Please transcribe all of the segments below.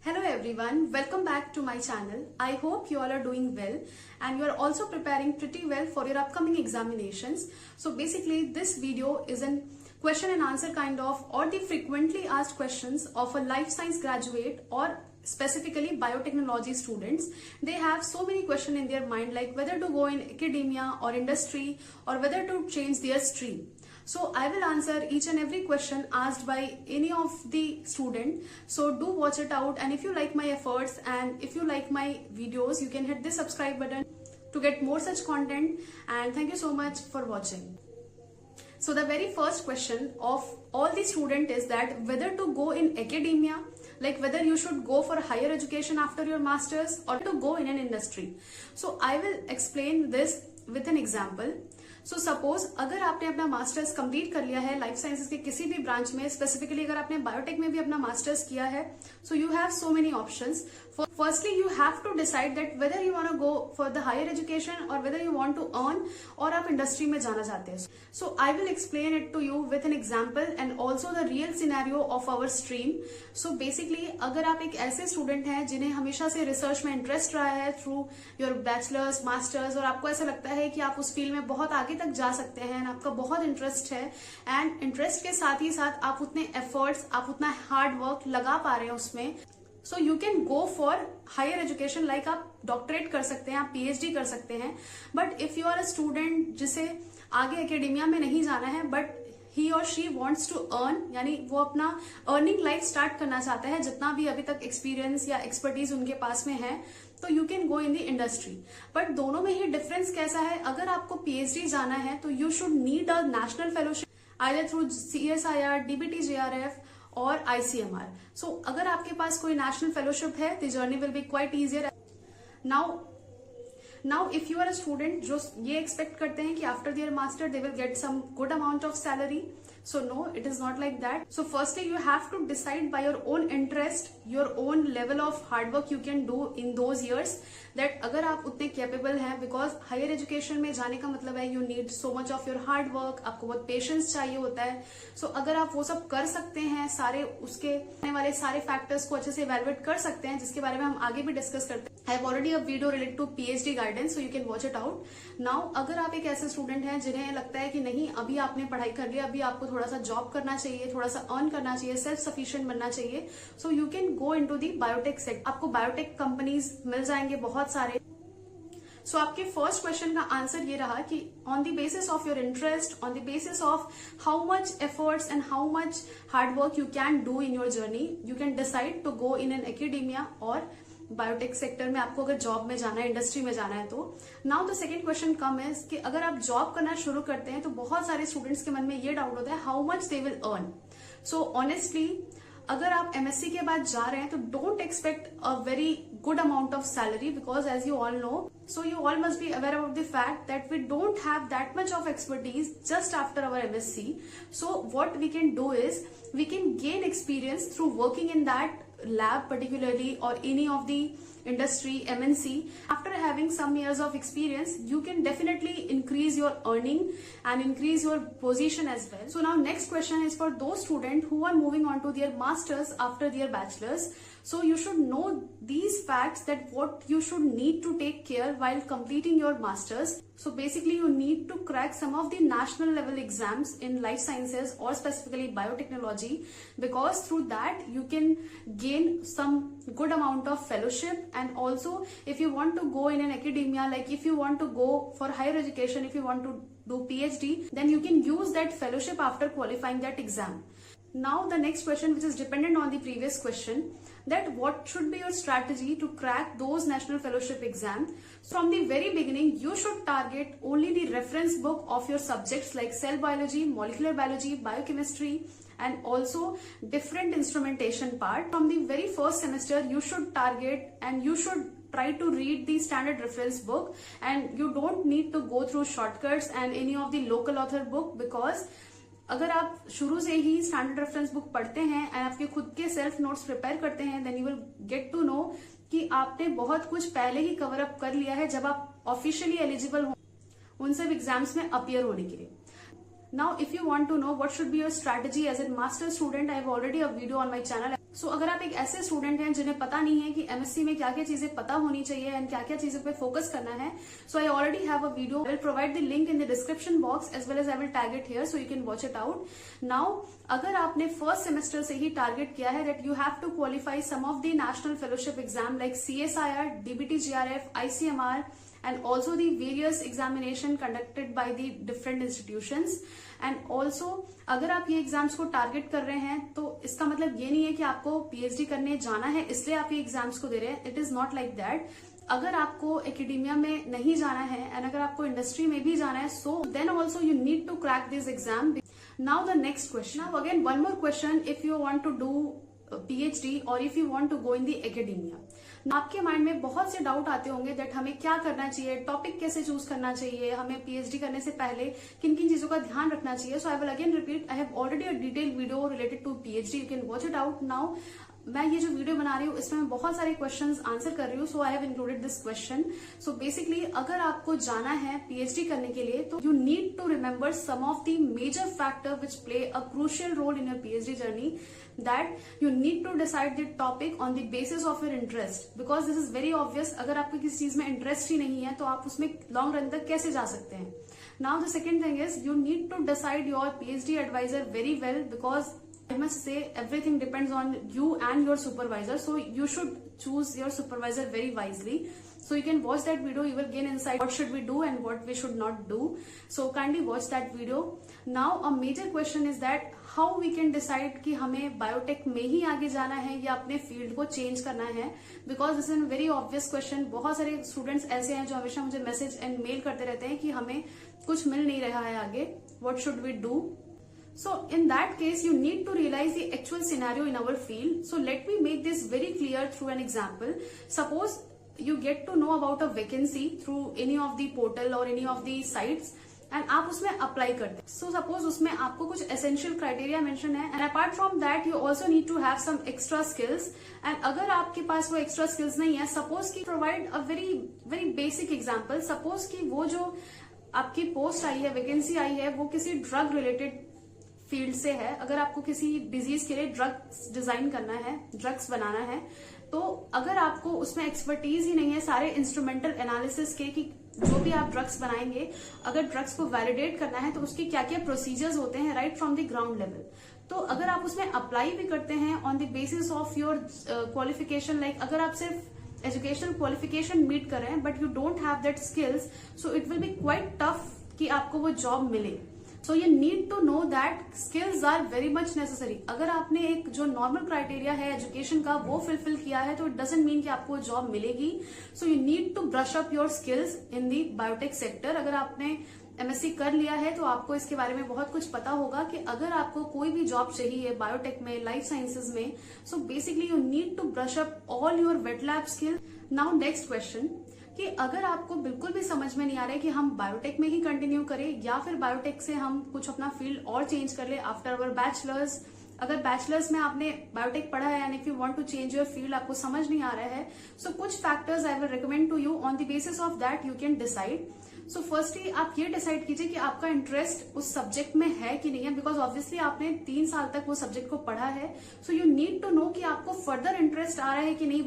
Hello everyone, welcome back to my channel. I hope you all are doing well and you are also preparing pretty well for your upcoming examinations. So basically this video is a question and answer kind of or the frequently asked questions of a life science graduate or specifically biotechnology students. They have so many questions in their mind like whether to go in academia or industry or whether to change their stream. So I will answer each and every question asked by any of the student. So do watch it out, and if you like my efforts and if you like my videos, you can hit the subscribe button to get more such content, and thank you so much for watching. So the very first question of all the student is that whether to go in academia, like whether you should go for higher education after your masters or to go in an industry. So I will explain this with an example. So suppose अगर आपने अपना masters complete कर लिया है life sciences के किसी भी branch में, स्पेसिफिकली अगर आपने बायोटेक में भी अपना मास्टर्स किया है, so you have so many options. Firstly you have to decide that whether you want to go for the higher education और whether you want to earn और आप इंडस्ट्री में जाना चाहते हैं. So I will explain it to you with an example and also the real scenario of our stream. So basically अगर आप एक ऐसे स्टूडेंट हैं जिन्हें हमेशा से रिसर्च में इंटरेस्ट रहा है थ्रू योर बैचलर्स मास्टर्स और आपको ऐसा लगता है कि आप उस फील्ड में बहुत आगे तक जा सकते हैं, आपका बहुत इंटरेस्ट है एंड इंटरेस्ट के साथ ही साथ आप उतने एफर्ट्स, आप उतना हार्ड वर्क लगा पा रहे हैं उसमें, so you can go for higher education. Like आप डॉक्टरेट कर सकते हैं, आप पीएचडी कर सकते हैं. But if you are a student जिसे आगे एकेडेमिया में नहीं जाना है बट ही और शी वॉन्ट्स टू अर्न, यानी वो अपना अर्निंग लाइफ स्टार्ट करना चाहता है, जितना भी अभी तक एक्सपीरियंस या एक्सपर्टीज उनके पास में है, तो you can go in the industry. But दोनों में ही डिफरेंस कैसा है? अगर आपको पीएचडी जाना है तो you should need a national fellowship either through CSIR, DBT JRF और ICMR. सो अगर आपके पास कोई नेशनल फेलोशिप है, the journey will be quite easier. Now if you are a student जो ये एक्सपेक्ट करते हैं कि after their master they will get some good amount of salary, so no, it is not like that. So firstly you have to decide by your own interest, your own level of hard work you can do in those years, that अगर आप उतने capable हैं, because higher education में जाने का मतलब है you need so much of your hard work, आपको बहुत पेशेंस चाहिए होता है. सो अगर आप वो सब कर सकते हैं, सारे उसके आने वाले सारे फैक्टर्स को अच्छे से इवेलुएट कर सकते हैं, जिसके बारे में हम आगे भी डिस्कस करते हैं. I have already a video related to PhD guidance, so you can watch it out. Now अगर आप एक ऐसे स्टूडेंट हैं जिन्हें लगता है कि नहीं अभी आपने पढ़ाई कर लिया, अभी आपको थोड़ा सा जॉब करना चाहिए, थोड़ा सा अर्न करना चाहिए, सेल्फ सफिशिएंट बनना चाहिए, सो you can go into the biotech sector. आपको बायोटेक कंपनीज मिल जाएंगे बहुत सारे. सो आपके फर्स्ट क्वेश्चन का आंसर ये रहा कि on the basis of your interest, on the basis of how much efforts and how much hard work you can do in your journey, you can decide to go in an academia और biotech sector में आपको अगर job में जाना है, industry में जाना है तो. नाउ द सेकंड क्वेश्चन कम है कि अगर आप जॉब करना शुरू करते हैं तो बहुत सारे स्टूडेंट्स के मन में ये डाउट होता है how much they will earn. So honestly अगर आप MSc के बाद जा रहे हैं तो don't expect a very good amount of salary, because as you all know, so you all must be aware about the fact that we don't have that much of expertise just after our MSc. So what we can do is we can gain experience through working in that lab particularly or any of the industry MNC. After having some years of experience, you can definitely increase your earning and increase your position as well. So now next question is for those students who are moving on to their masters after their bachelors. So you should know these facts, that what you should need to take care while completing your masters. So basically you need to crack some of the national level exams in life sciences or specifically biotechnology, because through that you can gain some good amount of fellowship. And also if you want to go in an academia, like if you want to go for higher education, if you want to do PhD, then you can use that fellowship after qualifying that exam. Now the next question, which is dependent on the previous question, that what should be your strategy to crack those national fellowship exams. From the very beginning you should target only the reference book of your subjects like cell biology, molecular biology, biochemistry, and also different instrumentation part. From the very first semester you should target and you should try to read the standard reference book, and you don't need to go through shortcuts and any of the local author book, because अगर आप शुरू से ही standard reference book पढ़ते हैं and आपके खुद के self notes prepare करते हैं, then you will get to know कि आपने बहुत कुछ पहले ही कवर अप कर लिया है जब आप ऑफिशियली एलिजिबल हो उन सब एग्जाम्स में अपीयर होने के लिए. Now, if you want to know what should be your strategy as a master student, I have already a video on my channel. So अगर आप एक ऐसे स्टूडेंट हैं जिन्हें पता नहीं है कि एमएससी में क्या क्या चीजें पता होनी चाहिए एंड क्या क्या चीजों पे फोकस करना है, so I already have a video. I will provide the link in the description box as well as I will tag it here so you can watch it out. Now, अगर आपने first semester से ही target किया है that you have to qualify some of the national fellowship exam like CSIR, DBT GRF, ICMR and also the various examination conducted by the different institutions. and also अगर आप ये exams को target कर रहे हैं तो इसका मतलब ये नहीं है कि आपको PhD करने जाना है इसलिए आप ये एग्जाम्स को दे रहे हैं. It is not like that. अगर आपको एकेडेमिया में नहीं जाना है एंड अगर आपको इंडस्ट्री में भी जाना है, so then also you need to crack this exam. Now the next question, now again one more question, if you want to do PhD और if you want to go in the academia. आपके mind में बहुत से doubt आते होंगे that हमें क्या करना चाहिए, टॉपिक कैसे चूज करना चाहिए, हमें PhD करने से पहले किन किन चीजों का ध्यान रखना चाहिए. So I will again repeat, I have already a detail video related to PhD, you can watch it out. Now मैं ये जो वीडियो बना रही हूँ इसमें मैं बहुत सारे क्वेश्चंस आंसर कर रही हूँ, so I have included this question. So basically अगर आपको जाना है PhD करने के लिए तो you need to remember some of the major factor which play a crucial role in your PhD journey. That you need to decide the topic on the basis of your interest, because this is very obvious. अगर आपको किसी चीज में interest ही नहीं है तो आप उसमें लॉन्ग रन तक कैसे जा सकते हैं. Now the second thing is you need to decide your PhD advisor very well, because I must say everything depends on you and your supervisor, so you should choose your supervisor very wisely. So you can watch that video, you will gain insight what should we do and what we should not do. So kindly watch that video. Now a major question is that how we can decide कि हमें biotech में ही आगे जाना है या अपने field को change करना है, because this is very obvious question. बहुत सारे स्टूडेंट्स ऐसे हैं जो हमेशा मुझे मैसेज एंड मेल करते रहते हैं कि हमें कुछ मिल नहीं रहा है आगे, what should we do. So in that case, you need to realize the actual scenario in our field. So let me make this very clear through an example. Suppose you get to know about a vacancy through any of the portal or any of the sites and आप उसमें apply करते हैं. So suppose उसमें आपको कुछ essential criteria mention है and apart from that you also need to have some extra skills. and अगर आपके पास वो extra skills नहीं है, suppose कि provide a very basic example. Suppose कि वो जो आपकी पोस्ट आई है, वैकेंसी आई है, वो किसी ड्रग रिलेटेड फील्ड से है. अगर आपको किसी डिजीज के लिए ड्रग्स डिजाइन करना है, ड्रग्स बनाना है, तो अगर आपको उसमें एक्सपर्टीज ही नहीं है सारे इंस्ट्रूमेंटल एनालिसिस के कि जो भी आप ड्रग्स बनाएंगे, अगर ड्रग्स को वैलिडेट करना है तो उसके क्या क्या प्रोसीजर्स होते हैं right from the ground level, तो अगर आप उसमें अप्लाई भी करते हैं on the basis of your qualification, like अगर आप सिर्फ एजुकेशनल क्वालिफिकेशन मीट कर रहे हैं but you don't have that skills, so it will be quite tough कि आपको वो जॉब मिले. So you need to know that skills are very much necessary. अगर आपने एक जो नॉर्मल क्राइटेरिया है एजुकेशन का वो फुलफिल किया है तो इट डजंट मीन कि आपको जॉब मिलेगी. So you need to brush up your skills in the biotech sector. अगर आपने MSc कर लिया है तो आपको इसके बारे में बहुत कुछ पता होगा कि अगर आपको कोई भी जॉब चाहिए बायोटेक में, लाइफ साइंसेज में, so basically you need to brush up all your wet lab skill. Now next question, कि अगर आपको बिल्कुल भी समझ में नहीं आ रहा है कि हम बायोटेक में ही कंटिन्यू करें या फिर बायोटेक से हम कुछ अपना फील्ड और चेंज कर ले आफ्टर अवर बैचलर्स. अगर बैचलर्स में आपने बायोटेक पढ़ा है and if you want to change your field, आपको समझ नहीं आ रहा है, सो कुछ factors I will recommend to you. On the basis of that you can decide. So firstly आप ये डिसाइड कीजिए कि आपका इंटरेस्ट उस सब्जेक्ट में है कि नहीं है, बिकॉज ऑब्वियसली आपने 3 साल तक वो सब्जेक्ट को पढ़ा है. So you need to know कि आपको फर्दर इंटरेस्ट आ रहा है कि नहीं.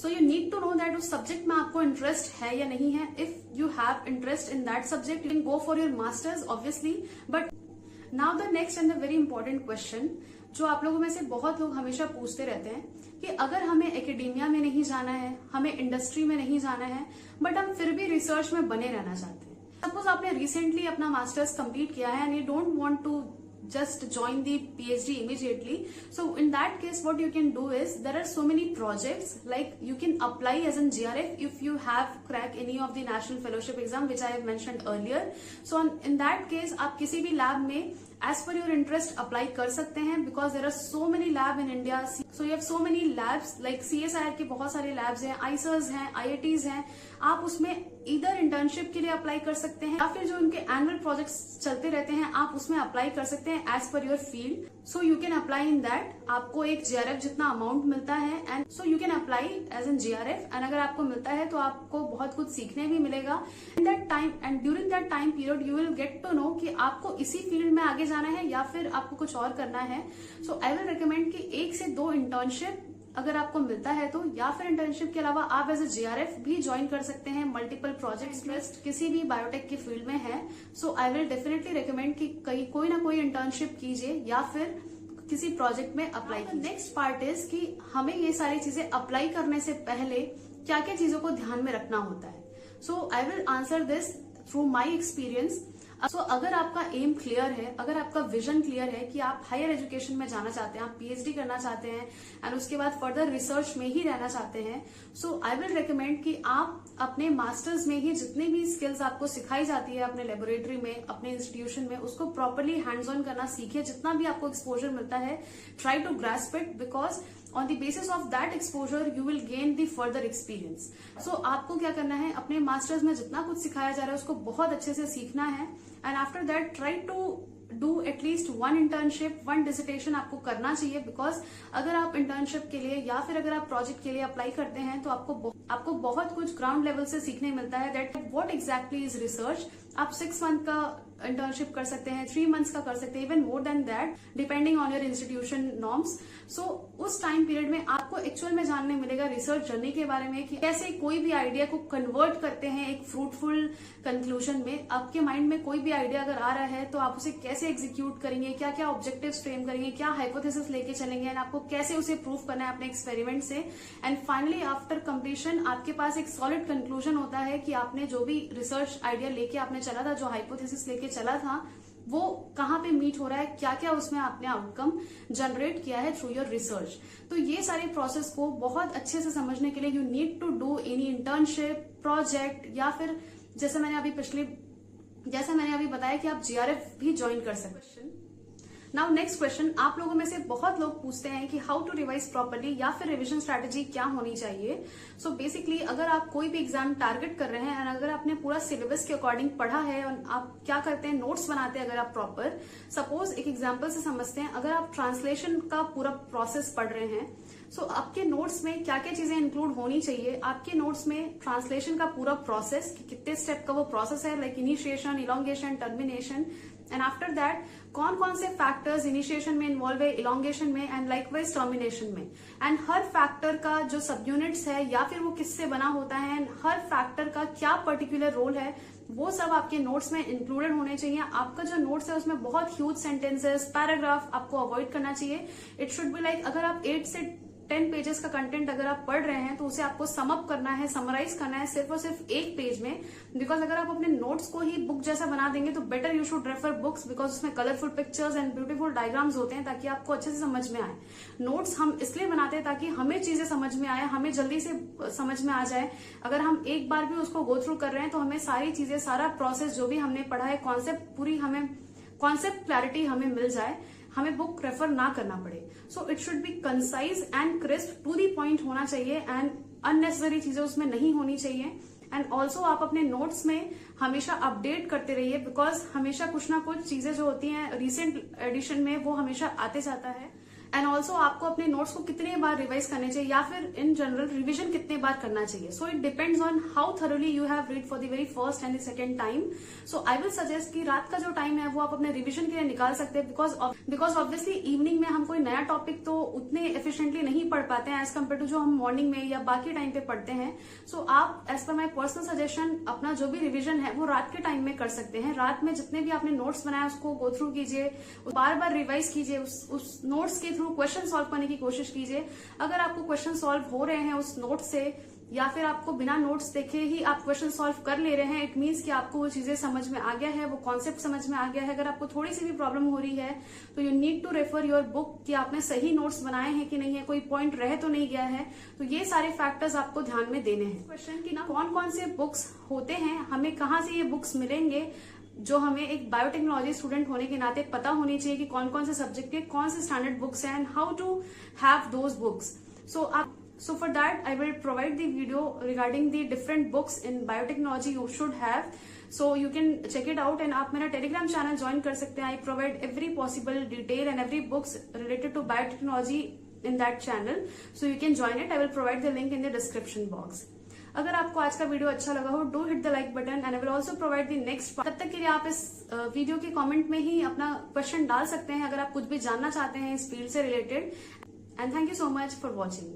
So you need to know that उस सब्जेक्ट में आपको इंटरेस्ट है या नहीं है. If you have interest in that subject, you can go for your masters obviously. But now the next and the very important question, जो आप लोगों में से बहुत लोग हमेशा पूछते रहते हैं कि अगर हमें एकेडेमिया में नहीं जाना है, हमें इंडस्ट्री में नहीं जाना है, बट हम फिर भी रिसर्च में बने रहना चाहते हैं. सपोज आपने रिसेंटली अपना मास्टर्स कंप्लीट किया है and you don't want to just join the PhD immediately. So in that case what you can do is there are so many projects, like you can apply as an GRF if you have cracked any of the national fellowship exam which I have mentioned earlier. So in that case आप किसी भी lab में as पर your interest apply कर सकते हैं, because there are so many lab in India. So you have so many labs, like CSIR के बहुत सारे लैब्स हैं, आईसर्स हैं, IITs हैं. आप उसमें इधर इंटर्नशिप के लिए अप्लाई कर सकते हैं, या फिर जो उनके एनुअल प्रोजेक्ट्स चलते रहते हैं आप उसमें अप्लाई कर सकते हैं एज पर your field. So you can apply in that. आपको एक GRF जितना अमाउंट मिलता है, and so you can apply as an GRF. And अगर आपको मिलता है तो आपको बहुत कुछ सीखने भी मिलेगा. In that time and during that time period you will get to know कि आपको इसी फील्ड में आगे जाना है या फिर आपको कुछ और करना है. सो आई विल रिकमेंड कि 1 से 2 इंटर्नशिप अगर आपको मिलता है तो, या फिर इंटर्नशिप के अलावा आप एज ए GRF भी ज्वाइन कर सकते हैं. मल्टीपल प्रोजेक्ट्स इंटरेस्ट किसी भी बायोटेक की फील्ड में है, so I will definitely recommend कि कोई ना कोई इंटर्नशिप कीजिए या फिर किसी प्रोजेक्ट में अप्लाई कीजिए. नेक्स्ट पार्ट इज कि हमें ये सारी चीजें अप्लाई करने से पहले क्या क्या चीजों को ध्यान में रखना होता है. So I will answer this through my experience. So अगर आपका एम क्लियर है, अगर आपका विजन क्लियर है कि आप हायर एजुकेशन में जाना चाहते हैं, आप PhD करना चाहते हैं एंड उसके बाद फर्दर रिसर्च में ही रहना चाहते हैं, सो आई विल रिकमेंड कि आप अपने मास्टर्स में ही जितनी भी स्किल्स आपको सिखाई जाती है अपने लेबोरेटरी में, अपने इंस्टीट्यूशन में, उसको प्रॉपरली हैंड्स ऑन करना सीखिए. जितना भी आपको एक्सपोजर मिलता है try to grasp it, because on the basis of that exposure you will gain the further experience. So आपको क्या करना है, अपने मास्टर्स में जितना कुछ सिखाया जा रहा है उसको बहुत अच्छे से सीखना है. And after that try to do at least 1 internship, 1 dissertation आपको करना चाहिए. बिकॉज अगर आप इंटर्नशिप के लिए या फिर अगर आप प्रोजेक्ट के लिए अप्लाई करते हैं तो आपको बहुत कुछ ग्राउंड लेवल से सीखने मिलता है. That what exactly is research. आप 6 मंथ का इंटर्नशिप कर सकते हैं, 3 मंथ्स का कर सकते हैं, even more than that depending on your institution norms. So उस टाइम पीरियड में आपको एक्चुअल में जानने मिलेगा रिसर्च जर्नी के बारे में कि कैसे कोई भी आइडिया को कन्वर्ट करते हैं एक फ्रूटफुल कंक्लूजन में. आपके माइंड में कोई भी आइडिया अगर आ रहा है तो आप उसे कैसे एग्जीक्यूट करेंगे, क्या क्या ऑब्जेक्टिव्स फ्रेम करेंगे, क्या हाइपोथेसिस लेके चलेंगे, एंड आपको कैसे उसे प्रूव करना है अपने एक्सपेरिमेंट से. एंड फाइनली आफ्टर कंप्लीशन आपके पास एक सॉलिड कंक्लूजन होता है कि आपने जो भी रिसर्च आइडिया लेके आपने चला था, जो हाइपोथेसिस लेके चला था, वो कहाँ पे मीट हो रहा है, क्या क्या उसमें आपने आउटकम जनरेट किया है थ्रू योर रिसर्च. तो ये सारे प्रोसेस को बहुत अच्छे से समझने के लिए you need to do any internship, project, या फिर जैसे मैंने अभी बताया कि आप GRF भी ज्वाइन कर सकते हैं. नाउ नेक्स्ट क्वेश्चन, आप लोगों में से बहुत लोग पूछते हैं कि हाउ टू रिवाइज प्रॉपर्ली या फिर रिविजन स्ट्रैटेजी क्या होनी चाहिए. सो बेसिकली अगर आप कोई भी एग्जाम टारगेट कर रहे हैं एंड अगर आपने पूरा सिलेबस के अकॉर्डिंग पढ़ा है और आप क्या करते हैं, नोट्स बनाते हैं. अगर आप प्रॉपर, सपोज एक एग्जाम्पल से समझते हैं, अगर आप ट्रांसलेशन का पूरा प्रोसेस पढ़ रहे हैं, सो आपके नोट्स में क्या क्या चीजें इंक्लूड होनी चाहिए. आपके नोट्स में ट्रांसलेशन का पूरा प्रोसेस, कितने स्टेप का वो प्रोसेस है, like initiation, elongation, termination, and after that कौन कौन से फैक्टर्स इनिशिएशन में इन्वॉल्व है, इलोंगेशन में, एंड लाइकवाइज टर्मिनेशन में, एंड हर फैक्टर का जो सब यूनिट्स है या फिर वो किससे बना होता है, एंड हर फैक्टर का क्या पर्टिकुलर रोल है, वो सब आपके नोट्स में इंक्लूडेड होने चाहिए. आपका जो नोट्स है उसमें बहुत ह्यूज सेंटेंसेस, पैराग्राफ आपको अवॉइड करना चाहिए. इट शुड बी लाइक, अगर आप 8 से 10 पेजेस का कंटेंट अगर आप पढ़ रहे हैं तो उसे आपको समअप करना है, समराइज करना है सिर्फ और सिर्फ 1 पेज में. बिकॉज अगर आप अपने नोट्स को ही बुक जैसा बना देंगे तो better you should refer books, because उसमें colourful pictures and beautiful diagrams होते हैं ताकि आपको अच्छे से समझ में आए. नोट्स हम इसलिए बनाते हैं ताकि हमें चीजें समझ में आए, हमें जल्दी से समझ में आ जाए. अगर हम एक बार भी उसको गो थ्रू कर रहे हैं तो हमें सारी चीजें, सारा प्रोसेस जो भी हमने पढ़ा है, कॉन्सेप्ट क्लैरिटी हमें मिल जाए, हमें बुक रेफर ना करना पड़े. So it should be concise and crisp, to the point होना चाहिए, एंड अननेसेसरी चीजें उसमें नहीं होनी चाहिए. एंड ऑल्सो आप अपने नोट्स में हमेशा अपडेट करते रहिए, बिकॉज हमेशा कुछ ना कुछ चीजें जो होती हैं रिसेंट एडिशन में वो हमेशा आते जाता है. एंड ऑल्सो आपको अपने नोट्स को कितने बार रिवाइज करने चाहिए या फिर इन जनरल रिविजन कितने बार करना चाहिए. So it depends on how thoroughly you have read for the very first and the second time. So I will suggest कि रात का जो टाइम है वो आप अपने रिविजन के लिए निकाल सकते हैं, बिकॉज ऑब्वियसली इवनिंग में हम कोई नया टॉपिक तो उतने एफिशिएंटली नहीं पढ़ पाते हैं एज कम्पेयर टू जो हम मॉर्निंग में या बाकी टाइम पे पढ़ते हैं. सो आप as per my personal suggestion अपना जो भी रिविजन है वो रात के टाइम में कर सकते हैं. रात में जितने भी आपने नोट्स बनाए उसको गो थ्रू कीजिए, बार बार रिवाइज कीजिए, उस नोट्स के थ्रू क्वेश्चन सॉल्व करने की कोशिश कीजिए. अगर आपको क्वेश्चन सॉल्व हो रहे हैं उस नोट से या फिर आपको बिना नोट्स देखे ही आप क्वेश्चन सॉल्व कर ले रहे हैं, इट मीन्स कि आपको वो चीजें समझ में आ गया है, वो कॉन्सेप्ट समझ में आ गया है. अगर आपको थोड़ी सी भी प्रॉब्लम हो रही है तो you need to refer your book कि आपने सही नोट्स बनाए हैं कि नहीं है, कोई पॉइंट रह तो नहीं गया है. तो ये सारे फैक्टर्स आपको ध्यान में देने हैं. क्वेश्चन कि ना कौन कौन से बुक्स होते हैं, हमें कहाँ से ये बुक्स मिलेंगे, जो हमें एक बायोटेक्नोलॉजी स्टूडेंट होने के नाते पता होनी चाहिए कि कौन कौन से सब्जेक्ट के कौन से स्टैंडर्ड बुक्स हैं and how to have those books. So for that, I will provide the video regarding the different books in biotechnology you should have. So you can check it out, and आप मेरा Telegram channel join कर सकते हैं. I provide every possible detail and every books related to biotechnology in that channel. So you can join it. I will provide the link in the description box. अगर आपको आज का video अच्छा लगा हो, do hit the like button and I will also provide the next. तब तक के लिए आप इस वीडियो के कमेंट में ही अपना क्वेश्चन डाल सकते हैं अगर आप कुछ भी जानना चाहते हैं इस फील्ड से related. And thank you so much for watching.